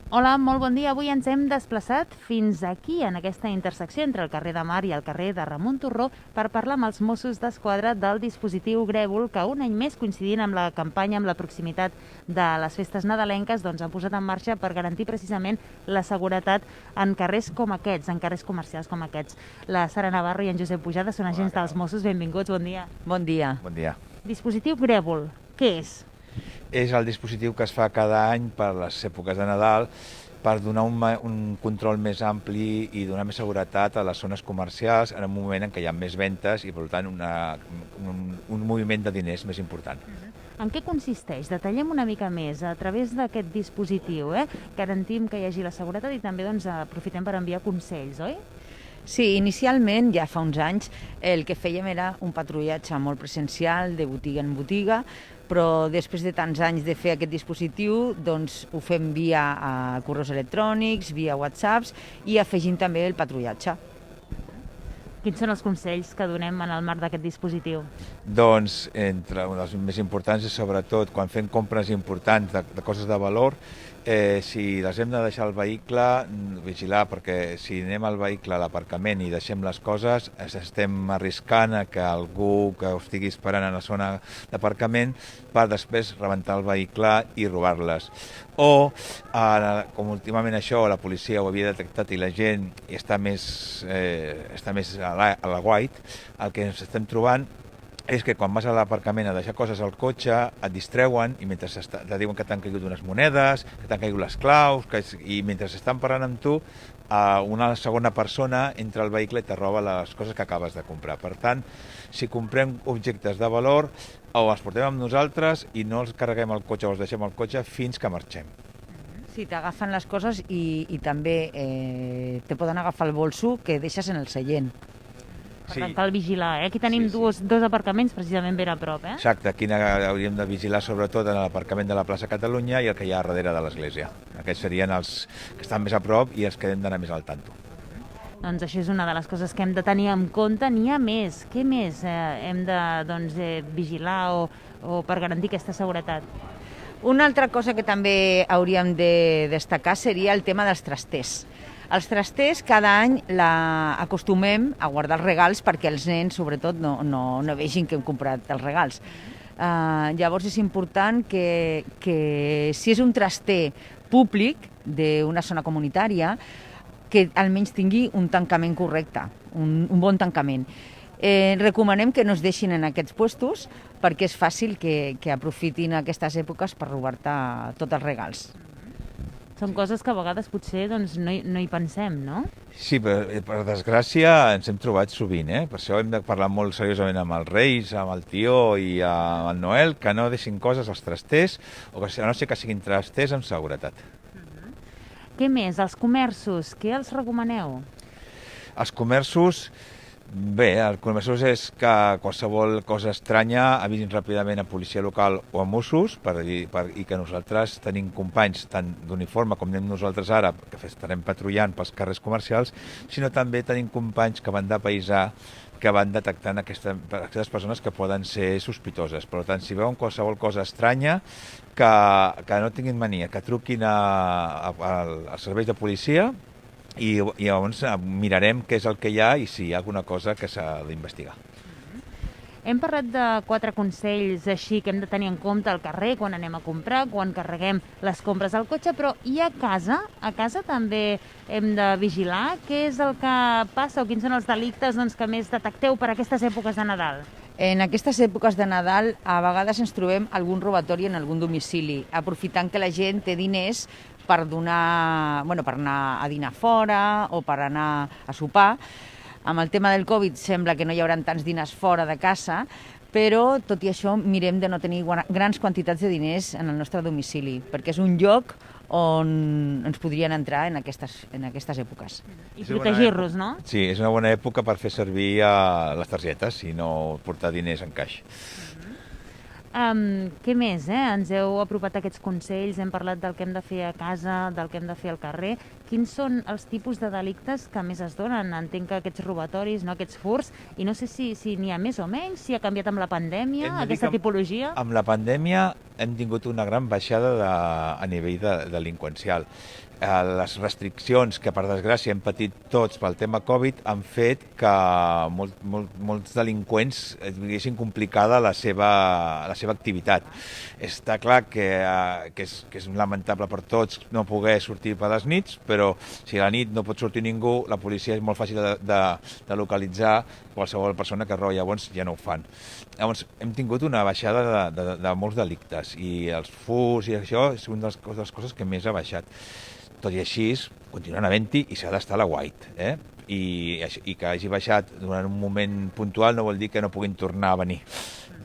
Hola, molt bon dia. Avui ens hem desplaçat fins aquí, en aquesta intersecció entre el carrer de Mar i el carrer de Ramon Turró, per parlar amb els Mossos d'Esquadra del dispositiu Grèvol, que un any més, coincidint amb la campanya, amb la proximitat de les festes nadalenques, doncs han posat en marxa per garantir precisament la seguretat en carrers com aquests, en carrers comercials com aquests. La Sara Navarro i en Josep Pujada són agents dels Mossos. Benvinguts, bon dia. Bon dia. Bon dia. Dispositiu Grèvol, què és? És el dispositiu que es fa cada any per les èpoques de Nadal per donar un control més ampli i donar més seguretat a les zones comercials en un moment en què hi ha més ventes i, per tant, un moviment de diners més important. En què consisteix? Detallem una mica més a través d'aquest dispositiu. Garantim que hi hagi la seguretat i també aprofitem per enviar consells, oi? Sí, inicialment, ja fa uns anys, el que fèiem era un patrullatge molt presencial, de botiga en botiga, però després de tants anys de fer aquest dispositiu, doncs ho fem via correus electrònics, via whatsapps i afegint també el patrullatge. Quins són els consells que donem en el marc d'aquest dispositiu? Doncs, entre un dels més importants és sobretot quan fem compres importants de coses de valor, si les hem de deixar al vehicle, vigilar, perquè si anem al vehicle a l'aparcament i deixem les coses, estem arriscant a que algú que ho estigui esperant a la zona d'aparcament per després rebentar el vehicle i robar-les. O, com últimament això, la policia ho havia detectat i la gent està més a la guait, el que ens estem trobant és que quan vas a l'aparcament a deixar coses al cotxe et distreuen i mentre te diuen que t'han caigut unes monedes, que t'han caigut les claus, i mentre estan parlant amb tu, una segona persona entra al vehicle i te roba les coses que acabes de comprar. Per tant, si comprem objectes de valor, o els portem amb nosaltres i no els carreguem al cotxe o els deixem al cotxe fins que marxem. Sí, t'agafen les coses i també te poden agafar el bolso que deixes en el seient. Per tant, cal vigilar. Aquí tenim dos aparcaments precisament ben a prop. Exacte, aquí hauríem de vigilar sobretot en l'aparcament de la plaça Catalunya i el que hi ha darrere de l'església. Aquests serien els que estan més a prop i els que hem d'anar més al tanto. Doncs això és una de les coses que hem de tenir en compte. N'hi ha més. Què més hem de vigilar o per garantir aquesta seguretat? Una altra cosa que també hauríem de destacar seria el tema dels trasters. Els trasters cada any acostumem a guardar els regals perquè els nens, sobretot, no vegin que hem comprat els regals. Llavors és important que si és un traster públic d'una zona comunitària, que almenys tingui un tancament correcte, un bon tancament. Recomanem que no es deixin en aquests puestos perquè és fàcil que aprofitin aquestes èpoques per robar-te tots els regals. Són coses que a vegades potser no hi pensem, no? Sí, per desgràcia ens hem trobat sovint, Per això hem de parlar molt seriosament amb els Reis, amb el Tió i amb el Noel, que no deixin coses als trasters, o que a no ser que siguin trasters amb seguretat. Què més? Els comerços, què els recomaneu? Els comerços... Bé, el comerços és que qualsevol cosa estranya avisin ràpidament a policia local o a Mossos i que nosaltres tenim companys tant d'uniforme com anem nosaltres ara, que estarem patrullant pels carrers comercials, sinó també tenim companys que van de paisà que van detectant aquestes persones que poden ser sospitoses. Per tant, si veuen qualsevol cosa estranya, que no tinguin mania, que truquin als serveis de policia i llavors mirarem què és el que hi ha i si hi ha alguna cosa que s'ha d'investigar. Hem parlat de 4 consells així que hem de tenir en compte al carrer quan anem a comprar, quan carreguem les compres al cotxe, però i a casa? A casa també hem de vigilar què és el que passa o quins són els delictes que més detecteu per aquestes èpoques de Nadal? En aquestes èpoques de Nadal a vegades ens trobem algun robatori en algun domicili, aprofitant que la gent té diners per anar a dinar fora o per anar a sopar. Amb el tema del Covid sembla que no hi haurà tants diners fora de casa, però tot i això mirem de no tenir grans quantitats de diners en el nostre domicili, perquè és un lloc on ens podrien entrar en aquestes èpoques. I protegir-los, no? Sí, és una bona època per fer servir les targetes i no portar diners en caix. Què més? Ens heu apropat aquests consells, hem parlat del que hem de fer a casa, del que hem de fer al carrer. Quins són els tipus de delictes que més es donen? Entenc que aquests robatoris, aquests furts, i no sé si n'hi ha més o menys, si ha canviat amb la pandèmia, aquesta tipologia. Amb la pandèmia hem tingut una gran baixada a nivell delinqüencial. Les restriccions que, per desgràcia, hem patit tots pel tema Covid han fet que molts delinqüents haguessin complicada la seva activitat. Està clar que és lamentable per tots no poder sortir per les nits, però si a la nit no pot sortir ningú, la policia és molt fàcil de localitzar qualsevol persona que roba, llavors ja no ho fan. Llavors, hem tingut una baixada de molts delictes i els furts i això és una de les coses que més ha baixat. Tot i així, continuen havent-hi i s'ha d'estar a la white. I que hagi baixat durant un moment puntual no vol dir que no puguin tornar a venir.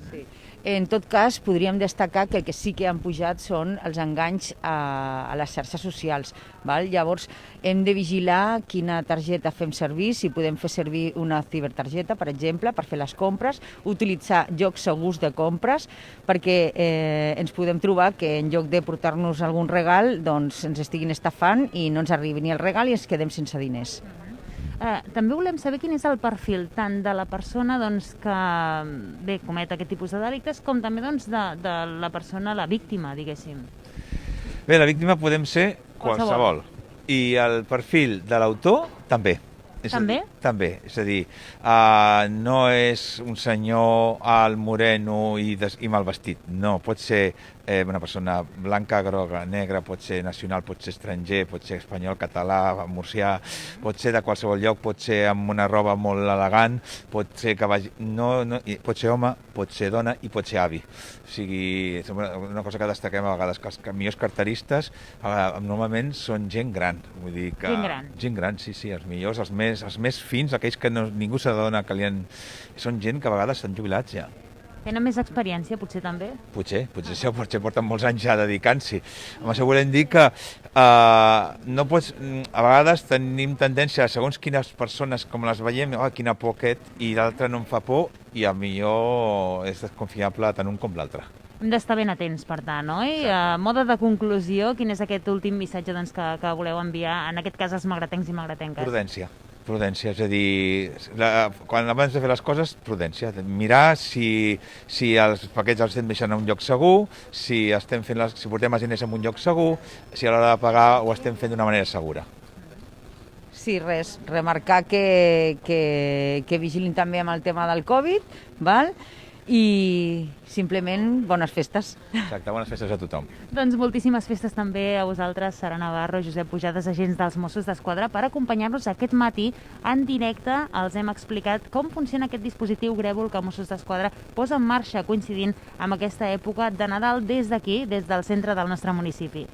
Sí. En tot cas, podríem destacar que el que sí que han pujat són els enganys a les xarxes socials. Val? Llavors, hem de vigilar quina targeta fem servir, si podem fer servir una cibertargeta, per exemple, per fer les compres, utilitzar llocs segurs de compres, perquè ens podem trobar que en lloc de portar-nos algun regal, doncs ens estiguin estafant i no ens arribi ni el regal i ens quedem sense diners. També volem saber quin és el perfil tant de la persona que comet aquest tipus de delictes com també de la persona, la víctima, diguéssim. Bé, la víctima podem ser qualsevol. I el perfil de l'autor també. També? També. És a dir, no és un senyor alt, moreno i mal vestit. No, pot ser una persona blanca, groga, negra, pot ser nacional, pot ser estranger, pot ser espanyol, català, murcià, pot ser de qualsevol lloc, pot ser amb una roba molt elegant, pot ser que vagi... pot ser home, pot ser dona i pot ser avi. O sigui, és una cosa que destaquem a vegades, que els millors carteristes normalment són gent gran. Vull dir que... Gent gran. Gent gran, sí, els millors, els més fins, aquells que ningú s'adona que són gent que a vegades s'han jubilat ja. Tenen més experiència, potser també? Potser porten molts anys ja dedicant-s'hi. Amb això volem dir que no pots... A vegades tenim tendència, segons quines persones, com les veiem, quina por aquest, i l'altre no em fa por, i a millor és desconfiable tant un com l'altre. Hem d'estar ben atents, per tant, oi? A mode de conclusió, quin és aquest últim missatge que voleu enviar, en aquest cas als magratencs i magratenques? Prudència, és a dir, quan abans de fer les coses, prudència. Mirar si els paquets els estem deixant en un lloc segur, si portem els diners en un lloc segur, si a l'hora de pagar ho estem fent d'una manera segura. Sí, res, remarcar que vigilin també amb el tema del Covid, val? I simplement bones festes. Exacte, bones festes a tothom. Doncs moltíssimes festes també a vosaltres, Sara Navarro, Josep Pujades, agents dels Mossos d'Esquadra, per acompanyar-nos aquest matí en directe. Els hem explicat com funciona aquest dispositiu Grèvol que Mossos d'Esquadra posa en marxa coincidint amb aquesta època de Nadal des d'aquí, des del centre del nostre municipi.